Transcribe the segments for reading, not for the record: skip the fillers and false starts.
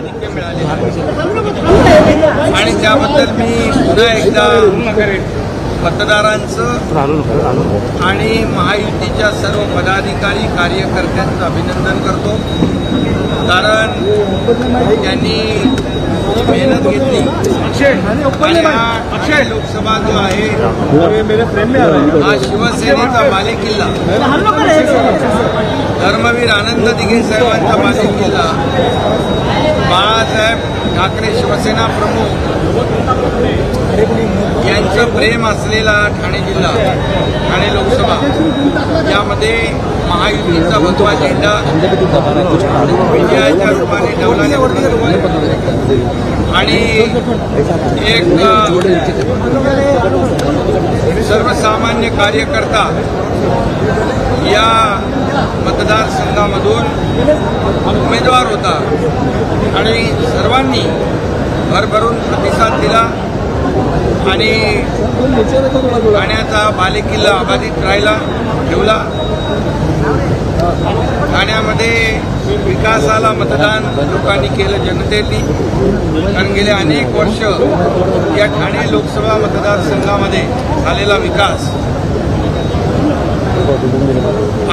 आधिक्य मिळालेलं आहे आणि त्याबद्दल मी पुन्हा एकदा मतदारांचं आणि महायुतीच्या सर्व पदाधिकारी कार्यकर्त्यांचं अभिनंदन करतो। कारण त्यांनी मेहनत घेतली आणि हा लोकसभा जो आहे हा शिवसेनेचा बालेकिल्ला, धर्मवीर आनंद दिघे साहेबांचा बालेकिल्ला, बाळासाहेब ठाकरे शिवसेना प्रमुख यांचं प्रेम असलेला ठाणे जिल्हा, ठाणे लोकसभा यामध्ये महायुतीचा भगवा झेंडा विजयाच्या रूपाने ठेवला आणि एक सर्वसामान्य कार्यकर्ता या मतदारसंघामधून उमेदवार होता आणि सर्वांनी भरभरून प्रतिसाद दिला आणि ठाण्याचा बालेकिल्ला अबाधित राहिला ठेवला। ठाण्यामध्ये विकासाला मतदान लोकांनी केलं, जनतेनी, कारण गेले अनेक वर्ष या ठाणे लोकसभा मतदारसंघामध्ये झालेला विकास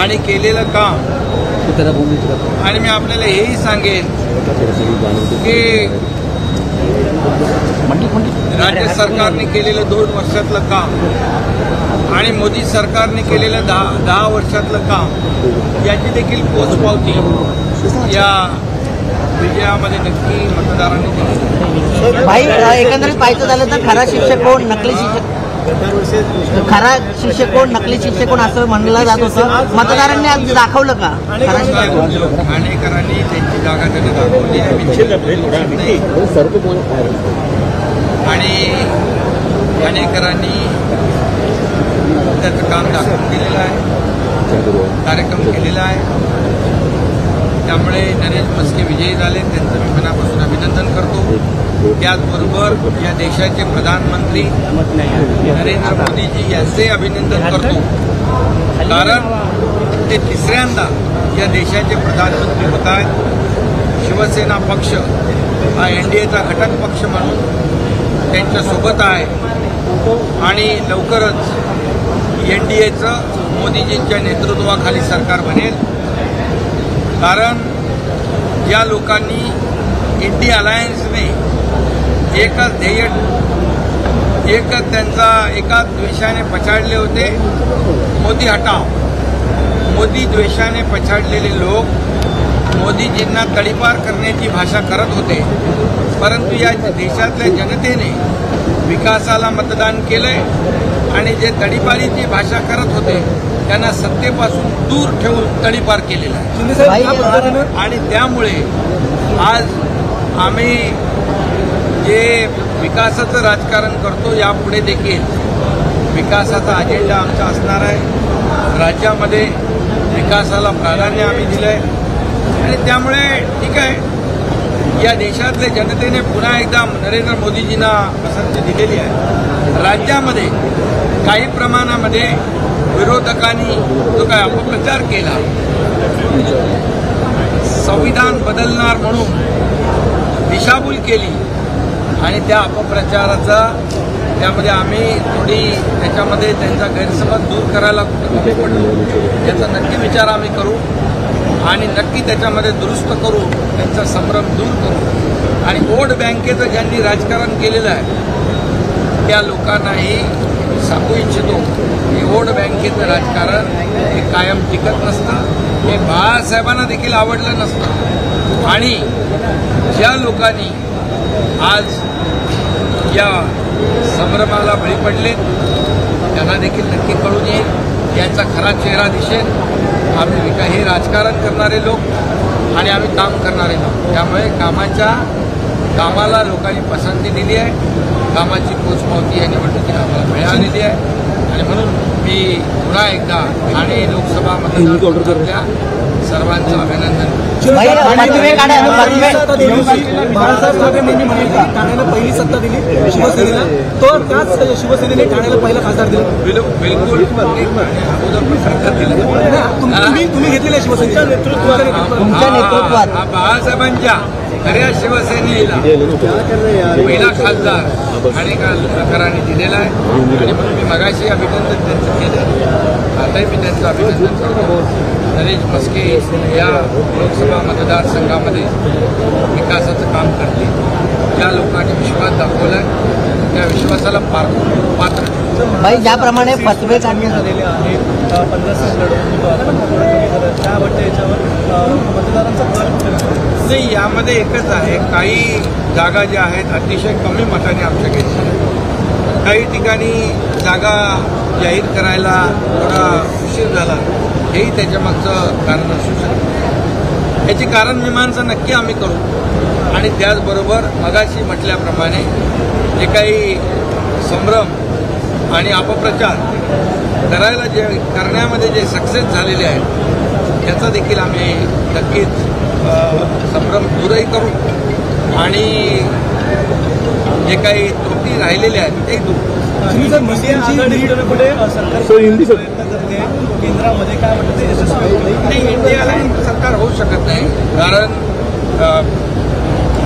आणि केलेलं काम, आणि मी आपल्याला हेही सांगेन की राज्य सरकारने केलेलं 2 वर्षातलं काम आणि मोदी सरकारने केलेलं 10 वर्षातलं काम याची देखील पोचपावती या विजयामध्ये नक्की मतदारांनी दिली। भाई, एकंदरीत पाहायचं झालं तर खरा शिक्षक कोण, नकली शिक्षक, खरा शिक्षक कोण, नकली शिक्षक कोण असं म्हणलं जात होतं, मतदारांनी आज दाखवलं का? ठाणेकरांनी त्यांची जागा त्यांनी दाखवली आणि ठाणेकरांनी त्याचं काम दाखवून दिलेलं आहे, कार्यक्रम केलेला आहे। त्यामुळे नरेंद्र मस्के विजयी झाले, त्यांचं मी मनापासून अभिनंदन करतो। त्याचबरोबर या देशाचे प्रधानमंत्री नरेंद्र मोदीजी यांचे अभिनंदन करतो, कारण ते तिसऱ्यांदा या देशाचे प्रधानमंत्री होत आहेत। शिवसेना पक्ष हा एनडीएचा घटक पक्ष म्हणून त्यांच्यासोबत आहे आणि लवकरच एनडीएचं मोदीजींच्या नेतृत्वाखाली सरकार बनेल, कारण ज्या लोकांनी इंडिया अलायन्सने एकच ध्येय, एकच त्यांचा एकाच द्वेषाने पछाडले होते, मोदी हटाव, मोदी द्वेषाने पछाडलेले लोक मोदीजींना तडीपार करण्याची भाषा करत होते, परंतु या देशातल्या जनतेने विकासाला मतदान केलंय आणि जे तडीपारीची भाषा करत होते त्यांना सत्तेपासून दूर ठेवून तडीपार केलेला आहे। आणि त्यामुळे आज आम्ही जे विकासाचं राजकारण करतो यापुढे देखील विकासाचा अजेंडा आमचा असणार आहे। राज्यामध्ये विकासाला प्राधान्य आम्ही दिलं आहे आणि त्यामुळे ठीक आहे, या देशातल्या जनतेने पुन्हा एकदा नरेंद्र मोदीजींना पसंती दिलेली आहे। राज्यामध्ये काही प्रमाणामध्ये विरोधकांनी जो काय अपप्रचार केला, संविधान बदलणार म्हणून दिशाभूल केली आणि त्या अपप्रचाराचा त्यामध्ये आम्ही थोडी त्याच्यामध्ये त्यांचा गैरसमज दूर करायला कमी पडलो, याचा नक्की विचार आम्ही करू आणि नक्की त्याच्यामध्ये दुरुस्त करू, त्यांचा संभ्रम दूर करू आणि वोट बँकेचं ज्यांनी राजकारण केलेलं आहे त्या लोकांनाही सांगू इच्छितो की वोट बँकेचं राजकारण हे कायम टिकत नसतं, हे बाळासाहेबांना देखील आवडलं नसतं आणि ज्या लोकांनी आज या संभ्रमाला बळी पडले त्यांना देखील नक्की कळून येईल, यांचा खरा चेहरा दिसेल। आम्ही हे राजकारण करणारे लोक आणि आम्ही काम करणारे लोक, त्यामुळे कामाला लोकांनी पसंती दिली आहे, कामाची पोचपावती या निवडणुकीत आम्हाला मिळालेली आहे आणि म्हणून मी पुन्हा एकदा ठाणे लोकसभा मतदारसंघातल्या सर्वांचं अभिनंदन करतो। बाळासाहेब ठाकरेंनी ठाण्याला पहिली सत्ता दिली शिवसेनेला, तर त्याच शिवसेनेने ठाण्याला पहिला खासदार दिला। बिलकुल तुम्ही घेतलेल्या शिवसेनेच्या नेतृत्वात बाळासाहेबांच्या खऱ्या शिवसेनेला पहिला खासदार अनेक प्रकारांनी दिलेला आहे आणि म्हणून मी मगाशी अभिनंदन त्यांचं केलं. आताही मी त्यांचं अभिनंदन करतो. नरेश म्हस्के या लोकसभा मतदारसंघामध्ये विकासाचं काम करतील. ज्या लोकांनी विश्वास दाखवला त्या विश्वासाला पात्र. भाई ज्याप्रमाणे फसवे काढण्यात झालेले आहेत 15 सीट लढवून त्याबद्दल याच्यावर मतदारांचा कल नाही, यामध्ये एकच आहे, काही जागा ज्या आहेत अतिशय कमी मताने आमच्या घेतल्या. काही ठिकाणी जागा जाहीर करायला थोडा उशीर झाला, हेही त्याच्यामागचं कारण असू शकतं. याची कारण मीमांसा नक्की आम्ही करू आणि त्याचबरोबर मगाशी म्हटल्याप्रमाणे जे काही संभ्रम आणि अपप्रचार करण्यामध्ये जे सक्सेस झालेले आहेत याचा देखील आम्ही नक्कीच संभ्रम दूरही करू आणि जे काही त्रुटी राहिलेल्या आहेत ते दूर. केंद्रामध्ये काय म्हणतात ते यशस्वी नाही, इंडियाला सरकार होऊ शकत नाही, कारण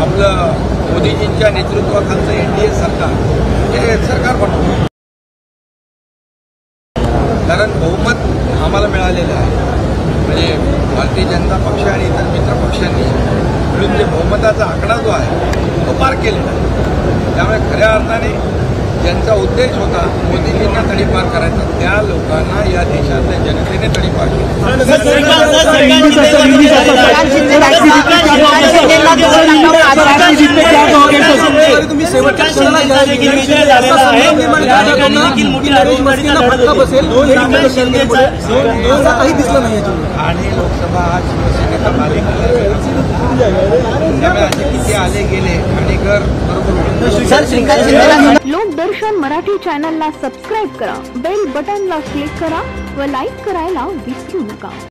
आपलं मोदीजींच्या नेतृत्वाखालचं एनडीए सरकार हे सरकार बनवतं. कारण बहुमत आम्हाला मिळालेलं आहे, म्हणजे भारतीय जनता पक्ष आणि इतर मित्र पक्षांनी मिळून जे बहुमताचा आकडा जो आहे तो पार केलेला आहे. त्यामुळे खऱ्या अर्थाने ज्यांचा उद्देश होता मोदीजींना तडीपार करायचा त्या लोकांना या देशातल्या जनतेने तडीपार केला. तुम्ही शेवटच्या क्षणाला काही दिसलं नाही आणि लोकसभा आज शिवसेनेचा मालिक त्यामुळे असे किती आले गेले आणि घर बरोबर. लोकदर्शन मराठी चॅनलला सबस्क्राईब करा, बेल बटनला क्लिक करा व लाईक करायला विसरू नका.